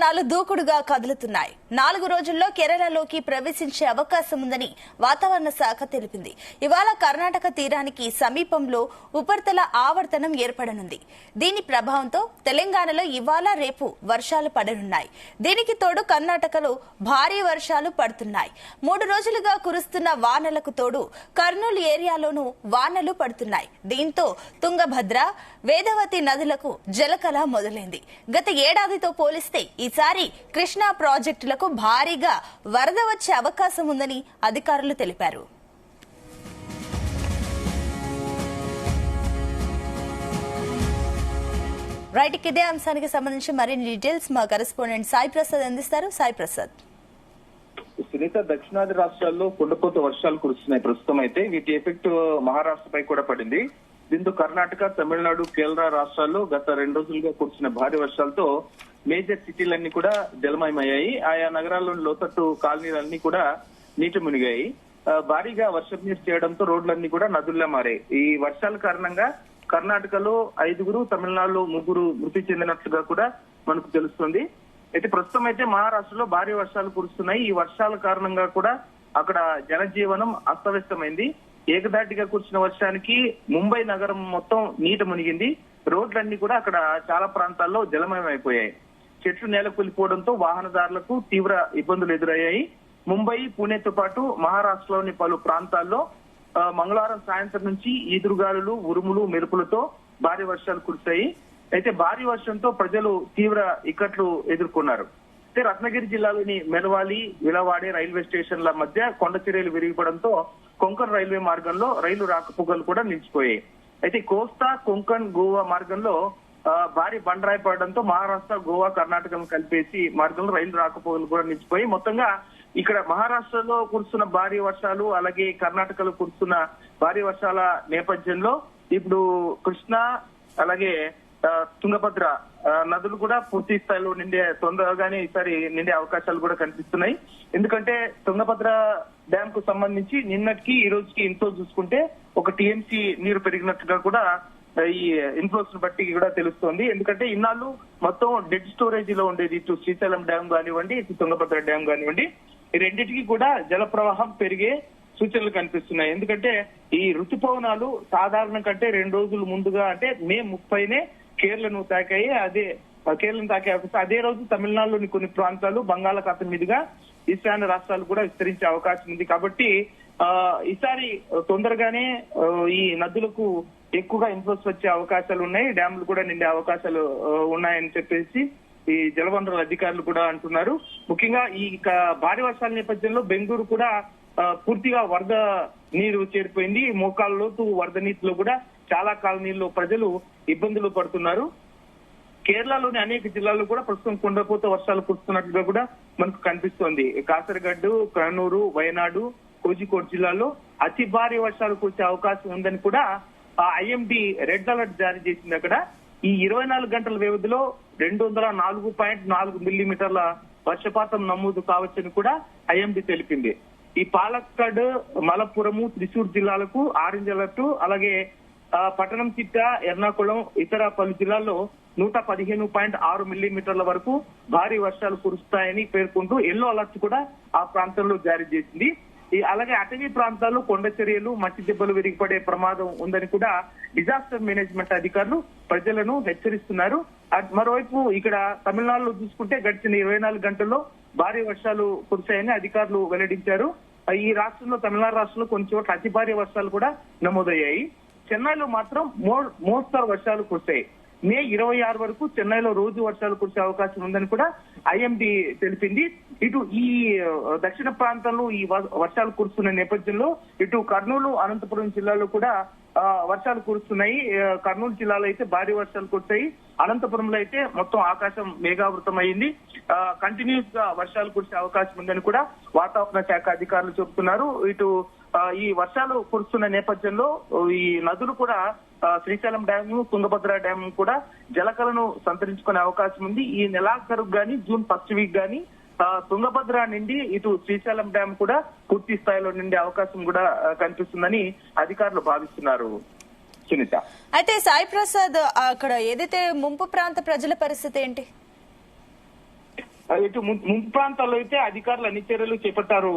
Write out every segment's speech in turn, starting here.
ఋతుపవనాలు దూకుడుగా కదులుతున్నాయి. 4 రోజుల్లో కేరళలోకి ప్రవేశించే అవకాశం ఉందని వాతావరణ శాఖ తెలిపింది. ఇవాళ కర్ణాటక తీరానికి సమీపంలో ఉపరితల ఆవర్తనం ఏర్పడనుంది. దీని ప్రభావంతో తెలంగాణలో ఇవాళ రేపు వర్షాలు పడనున్నాయి. దీనికి తోడు కర్ణాటకలో భారీ వర్షాలు పడుతున్నాయి. 3 రోజులుగా కురుస్తున్న వానలకు తోడు కర్నూలు ఏరియాలోనూ వానలు పడుతున్నాయి. దీంతో తుంగభద్ర, వేదవతి నదులకు జలకళ మొదలైంది. గత ఏడాదితో పోలిస్తే ఈసారి కృష్ణా ప్రాజెక్టులకు భారీగా వరద వచ్చే అవకాశం ఉందని అధికారులు తెలిపారు. రైట్, ఇదే అంశానికి సంబంధించి మరిన్ని డీటెయిల్స్ మా కరెస్పాండెంట్ సాయి ప్రసాద్ అందిస్తారు. సాయి ప్రసాద్. సునీత, దక్షిణాది రాష్ట్రాల్లో కుండపోత వర్షాలు కురుస్తున్నాయి. ప్రస్తుతం అయితే వీటి ఎఫెక్ట్ మహారాష్ట్రపై కూడా పడింది. దీంతో కర్ణాటక, తమిళనాడు, కేరళ రాష్ట్రాల్లో గత 2 రోజులుగా కురిసిన భారీ వర్షాలతో మేజర్ సిటీలన్నీ కూడా జలమయమయ్యాయి. ఆయా నగరాల్లోని లోతట్టు కాలనీలన్నీ కూడా నీట మునిగాయి. భారీగా వర్షం నీరు చేయడంతో రోడ్లన్నీ కూడా నదుల్లా మారాయి. ఈ వర్షాల కారణంగా కర్ణాటకలో 5, తమిళనాడులో 3 మృతి చెందినట్లుగా కూడా మనకు తెలుస్తుంది. అయితే ప్రస్తుతం అయితే మహారాష్ట్రలో భారీ వర్షాలు కురుస్తున్నాయి. ఈ వర్షాల కారణంగా కూడా అక్కడ జనజీవనం అస్తవ్యస్తమైంది. ఏకదాటిగా కురిసిన వర్షానికి ముంబై నగరం మొత్తం నీట మునిగింది. రోడ్లన్నీ కూడా అక్కడ చాలా ప్రాంతాల్లో జలమయం అయిపోయాయి. చెట్లు నేల కూలిపోవడంతో వాహనదారులకు తీవ్ర ఇబ్బందులు ఎదురయ్యాయి. ముంబై, పూణేతో పాటు మహారాష్ట్రలోని పలు ప్రాంతాల్లో మంగళవారం సాయంత్రం నుంచి ఈదురుగాలులు, ఉరుములు, మెరుపులతో భారీ వర్షాలు కురిశాయి. అయితే భారీ వర్షంతో ప్రజలు తీవ్ర ఇక్కట్లు ఎదుర్కొన్నారు. అయితే రత్నగిరి జిల్లాలోని మెలవాలి, విలవాడే రైల్వే స్టేషన్ల మధ్య కొండ చర్యలు విరిగిపడంతో కొంకణ్ రైల్వే మార్గంలో రైలు రాకపోకలు కూడా నిలిచిపోయాయి. అయితే కోస్తా, కొంకణ్, గోవా మార్గంలో భారీ బండరాయి పడడంతో మహారాష్ట్ర, గోవా, కర్ణాటకను కలిపేసి మార్గంలో రైలు రాకపోకలు కూడా నిలిచిపోయి మొత్తంగా ఇక్కడ మహారాష్ట్రలో కురుస్తున్న భారీ వర్షాలు, అలాగే కర్ణాటకలో కురుస్తున్న భారీ వర్షాల నేపథ్యంలో ఇప్పుడు కృష్ణా, అలాగే తుంగభద్ర నదులు కూడా పూర్తి స్థాయిలో తొందరగానే ఈసారి నిండే అవకాశాలు కూడా కనిపిస్తున్నాయి. ఎందుకంటే తుంగభద్ర డ్యామ్ కు సంబంధించి నిన్నటికి ఈ రోజుకి ఇన్ఫ్లో చూసుకుంటే 1 టీఎంసీ నీరు పెరిగినట్టుగా కూడా ఈ ఇన్ఫ్లోస్ బట్టి కూడా తెలుస్తోంది. ఎందుకంటే ఇన్నాళ్ళు మొత్తం డెడ్ స్టోరేజ్ లో ఉండేది. ఇటు శ్రీశైలం డ్యామ్ కానివ్వండి, ఇటు తుంగభద్ర డ్యామ్ కానివ్వండి, ఈ రెండింటికి కూడా జల ప్రవాహం పెరిగే సూచనలు కనిపిస్తున్నాయి. ఎందుకంటే ఈ ఋతుపవనాలు సాధారణ కంటే 2 రోజులు ముందుగా అంటే మే 30నే కేరళను తాకాయి. కేరళను తాకే అవకాశం అదే రోజు తమిళనాడులోని కొన్ని ప్రాంతాలు బంగాళాఖాతం మీదుగా ఈశాన్య రాష్ట్రాలు కూడా విస్తరించే అవకాశం ఉంది. కాబట్టి ఈసారి తొందరగానే ఈ నదులకు ఎక్కువగా ఇన్ఫ్లోస్ వచ్చే అవకాశాలు ఉన్నాయి. డ్యాములు కూడా నిండే అవకాశాలు ఉన్నాయని చెప్పేసి ఈ జలవనరుల అధికారులు కూడా అంటున్నారు. ముఖ్యంగా ఈ భారీ వర్షాల నేపథ్యంలో బెంగళూరు కూడా పూర్తిగా వరద నీరు చేరిపోయింది. మోకాళ్ళ లోతు వరద నీటిలో కూడా చాలా కాలనీల్లో ప్రజలు ఇబ్బందులు పడుతున్నారు. కేరళలోని అనేక జిల్లాల్లో కూడా ప్రస్తుతం కుండపోత వర్షాలు కురుస్తున్నట్లుగా కూడా మనకు కనిపిస్తోంది. కాసరగడ్డు, కర్నూలు, వయనాడు, కోజికోడ్ జిల్లాల్లో అతి భారీ వర్షాలు కురిసే అవకాశం ఉందని కూడా ఐఎండీ రెడ్ అలర్ట్ జారీ చేసింది. అక్కడ ఈ 24 గంటల వ్యవధిలో 204.4 మిల్లీమీటర్ల వర్షపాతం నమోదు కావచ్చని కూడా ఐఎండీ తెలిపింది. ఈ పాలక్కడ్, మలప్పురము, త్రిశూర్ జిల్లాలకు ఆరెంజ్ అలర్ట్, అలాగే పట్టణం, చిట్ట, ఎర్నాకుళం, ఇతర పలు జిల్లాల్లో 115.6 మిల్లీమీటర్ల వరకు భారీ వర్షాలు కురుస్తాయని పేర్కొంటూ ఎల్లో అలర్ట్ కూడా ఆ ప్రాంతంలో జారీ చేసింది. అలాగే అటవీ ప్రాంతాల్లో కొండ చర్యలు, మట్టి దెబ్బలు విరిగిపడే ప్రమాదం ఉందని కూడా డిజాస్టర్ మేనేజ్మెంట్ అధికారులు ప్రజలను హెచ్చరిస్తున్నారు. మరోవైపు ఇక్కడ తమిళనాడులో చూసుకుంటే గడిచిన 24 గంటల్లో భారీ వర్షాలు కురిశాయని అధికారులు వెల్లడించారు. ఈ రాష్ట్రంలో, తమిళనాడు రాష్ట్రంలో కొన్ని చోట్ల అతి భారీ వర్షాలు కూడా నమోదయ్యాయి. చెన్నైలో మాత్రం మోస్తరు వర్షాలు కురిశాయి. మే 26 వరకు చెన్నైలో రోజు వర్షాలు కురిసే అవకాశం ఉందని కూడా ఐఎండీ తెలిపింది. ఇటు ఈ దక్షిణ ప్రాంతంలో ఈ వర్షాలు కురుస్తున్న నేపథ్యంలో ఇటు కర్నూలు, అనంతపురం జిల్లాలో కూడా వర్షాలు కురుస్తున్నాయి. కర్నూలు జిల్లాలో అయితే భారీ వర్షాలు కురిశాయి. అనంతపురంలో అయితే మొత్తం ఆకాశం మేఘావృతం అయింది. కంటిన్యూస్ గా వర్షాలు కురిసే అవకాశం ఉందని కూడా వాతావరణ శాఖ అధికారులు చెబుతున్నారు. ఇటు ఈ వర్షాలు కురుస్తున్న నేపథ్యంలో ఈ నదులు కూడా శ్రీశైలం డ్యామ్, తుంగభద్ర డ్యామ్ కూడా జలకలను సంతరించుకునే అవకాశం ఉంది. ఈ నెలాఖరు గాని, జూన్ ఫస్ట్ వీక్ గాని తుంగభద్ర నుండి ఇటు శ్రీశైలం డ్యామ్ కూడా పూర్తి స్థాయిలో నిండే అవకాశం కూడా కనిపిస్తుందని అధికారులు భావిస్తున్నారు. సునీత, అయితే సాయి ప్రసాద్, అక్కడ ఏదైతే ముంపు ప్రాంత ప్రజల పరిస్థితి ఏంటి? ఇటు ముంపు ప్రాంతాల్లో అయితే అధికారులు అన్ని చర్యలు చేపట్టారు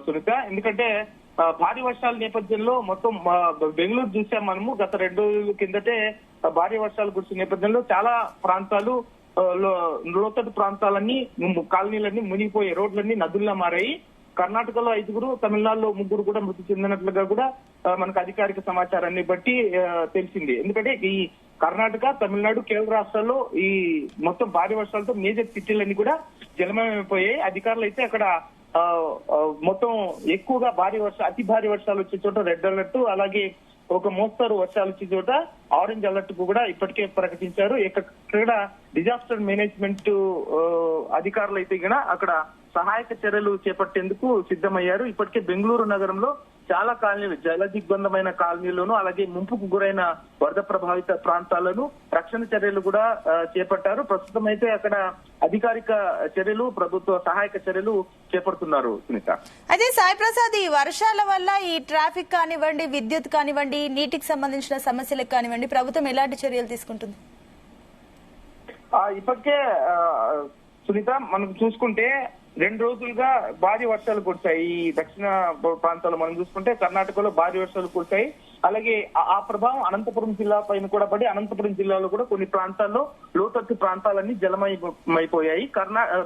సునీత. ఎందుకంటే భారీ వర్షాల నేపథ్యంలో మొత్తం బెంగళూరు చూసాం మనము. గత 2 రోజుల కిందటే భారీ వర్షాలు కురిసిన నేపథ్యంలో చాలా ప్రాంతాలు లోతట్టు ప్రాంతాలన్నీ కాలనీలన్నీ మునిగిపోయాయి, రోడ్లన్నీ నదుల్లా మారాయి. కర్ణాటకలో 5, తమిళనాడులో 3 కూడా మృతి చెందినట్లుగా కూడా మనకు అధికారిక సమాచారాన్ని బట్టి తెలిసింది. ఎందుకంటే ఈ కర్ణాటక, తమిళనాడు, కేరళ రాష్ట్రాల్లో ఈ మొత్తం భారీ వర్షాలతో మేజర్ సిటీలన్నీ కూడా జలమయమైపోయాయి. అధికారులు అయితే అక్కడ మొత్తం ఎక్కువగా అతి భారీ వర్షాలు వచ్చే చోట రెడ్ అలర్ట్, అలాగే ఒక మోస్తరు వర్షాలు వచ్చే చోట ఆరెంజ్ అలర్ట్ కూడా ఇప్పటికే ప్రకటించారు. ఇక్కడ డిజాస్టర్ మేనేజ్మెంట్ అధికారులు అయితే అక్కడ సహాయక చర్యలు చేపట్టేందుకు సిద్ధమయ్యారు. ఇప్పటికే బెంగళూరు నగరంలో చాలా కాలనీలు, జల దిగ్బంధమైన కాలనీలను, అలాగే ముంపుకు గురైన వరద ప్రభావిత ప్రాంతాలను రక్షణ చర్యలు కూడా చేపట్టారు. ప్రస్తుతం అయితే అక్కడ అధికారిక చర్యలు, ప్రభుత్వ సహాయక చర్యలు చేపడుతున్నారు సునీత. అదే సాయి ప్రసాద్, ఈ వర్షాల వల్ల ఈ ట్రాఫిక్ కానివ్వండి, విద్యుత్ కానివ్వండి, నీటికి సంబంధించిన సమస్యలకు కానివ్వండి, ప్రభుత్వం ఎలాంటి చర్యలు తీసుకుంటుంది? ఇప్పటికే సునీత మనం చూసుకుంటే 2 రోజులుగా భారీ వర్షాలు కురిశాయి. ఈ దక్షిణ ప్రాంతాల్లో మనం చూసుకుంటే కర్ణాటకలో భారీ వర్షాలు కురిశాయి. అలాగే ఆ ప్రభావం అనంతపురం జిల్లా పైన కూడా పడి అనంతపురం జిల్లాలో కూడా కొన్ని ప్రాంతాల్లో లోతట్టు ప్రాంతాలన్నీ జలమయమైపోయాయి.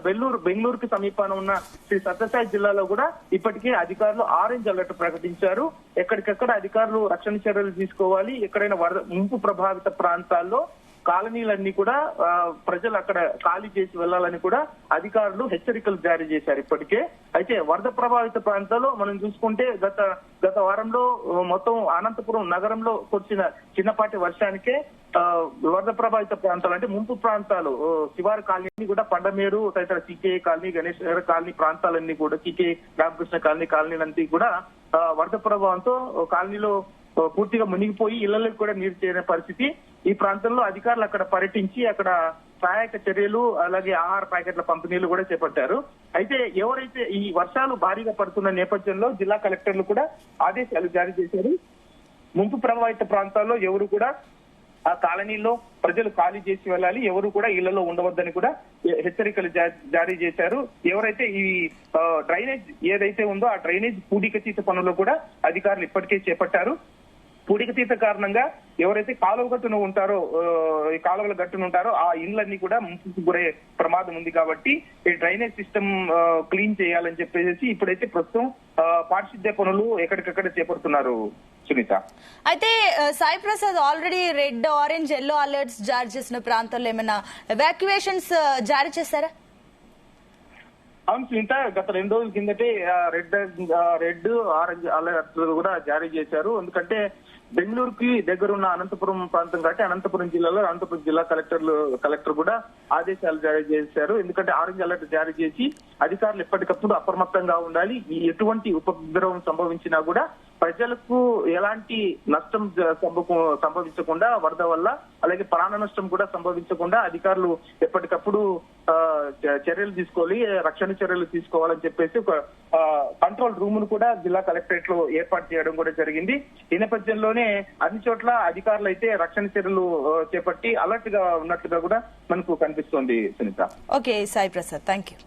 బెంగళూరుకి సమీపాన ఉన్న శ్రీ సత్యసాయి జిల్లాలో కూడా ఇప్పటికే అధికారులు ఆరెంజ్ అలర్ట్ ప్రకటించారు. ఎక్కడికెక్కడ అధికారులు రక్షణ చర్యలు తీసుకోవాలి, ఎక్కడైనా ముంపు ప్రభావిత ప్రాంతాల్లో కాలనీలన్నీ కూడా ప్రజలు అక్కడ ఖాళీ చేసి వెళ్లాలని కూడా అధికారులు హెచ్చరికలు జారీ చేశారు ఇప్పటికే. అయితే వరద ప్రభావిత ప్రాంతాల్లో మనం చూసుకుంటే గత వారంలో మొత్తం అనంతపురం నగరంలో కురిసిన చిన్నపాటి వర్షానికే వరద ప్రభావిత ప్రాంతాలు అంటే ముంపు ప్రాంతాలు శివారు కాలనీ కూడా పండమేరు తదితర CK colony, Ganesh Nagar colony ప్రాంతాలన్నీ కూడా, సికే రామకృష్ణ కాలనీలన్నీ కూడా వరద ప్రభావంతో కాలనీలో పూర్తిగా మునిగిపోయి ఇళ్లలోకి కూడా నీరు చేరిన పరిస్థితి. ఈ ప్రాంతంలో అధికారులు అక్కడ పర్యటించి అక్కడ సహాయక చర్యలు, అలాగే ఆహార ప్యాకెట్ల పంపిణీలు కూడా చేపట్టారు. అయితే ఎవరైతే ఈ వర్షాలు భారీగా పడుతున్న నేపథ్యంలో జిల్లా కలెక్టర్లు కూడా ఆదేశాలు జారీ చేశారు. ముంపు ప్రభావిత ప్రాంతాల్లో ఎవరు కూడా ఆ కాలనీలో ప్రజలు ఖాళీ చేసి వెళ్ళాలి, ఎవరు కూడా ఇళ్లలో ఉండవద్దని కూడా హెచ్చరికలు జారీ చేశారు. ఎవరైతే ఈ డ్రైనేజ్ ఏదైతే ఉందో ఆ డ్రైనేజ్ పూడికతీత పనులు కూడా అధికారులు ఇప్పటికే చేపట్టారు. పూడికతీత కారణంగా ఎవరైతే కాలువ గట్టున ఉంటారో, ఈ కాలువల గట్టున ఉంటారో ఆ ఇళ్లన్నీ కూడా ముంపుకు గురయ్యే ప్రమాదం ఉంది. కాబట్టి ఈ డ్రైనేజ్ సిస్టమ్ క్లీన్ చేయాలని చెప్పేసి ఇప్పుడైతే ప్రస్తుతం పారిశుద్ధ్య పనులు ఎక్కడికక్కడ చేపడుతున్నారు సునీత. అయితే Sai Prasad, already red, orange, yellow alerts జారీ చేసిన ప్రాంతాల్లో ఏమైనా ఎవాక్యుయేషన్స్ జారీ చేశారా? అవును సునీత, గత 2 రోజుల కిందటే రెడ్, ఆరెంజ్ అలర్ట్ కూడా జారీ చేశారు. ఎందుకంటే బెంగళూరుకి దగ్గరున్న అనంతపురం ప్రాంతం కాబట్టి అనంతపురం జిల్లాలో అనంతపురం జిల్లా కలెక్టర్ కూడా ఆదేశాలు జారీ చేశారు. ఎందుకంటే ఆరెంజ్ అలర్ట్ జారీ చేసి అధికారులు ఎప్పటికప్పుడు అప్రమత్తంగా ఉండాలి. ఎటువంటి ఉపద్రవం సంభవించినా కూడా ప్రజలకు ఎలాంటి నష్టం సంభవించకుండా, వరద వల్ల అలాగే ప్రాణ నష్టం కూడా సంభవించకుండా అధికారులు ఎప్పటికప్పుడు చర్యలు తీసుకోవాలి, రక్షణ చర్యలు తీసుకోవాలని చెప్పేసి ఒక కంట్రోల్ రూమ్ ను కూడా జిల్లా కలెక్టరేట్ లో ఏర్పాటు చేయడం కూడా జరిగింది. ఈ నేపథ్యంలోనే అన్ని చోట్ల అధికారులు అయితే రక్షణ చర్యలు చేపట్టి అలర్ట్ గా ఉన్నట్లుగా కూడా మనకు కనిపిస్తోంది Sunitha. Okay Sai Prasad, thank you.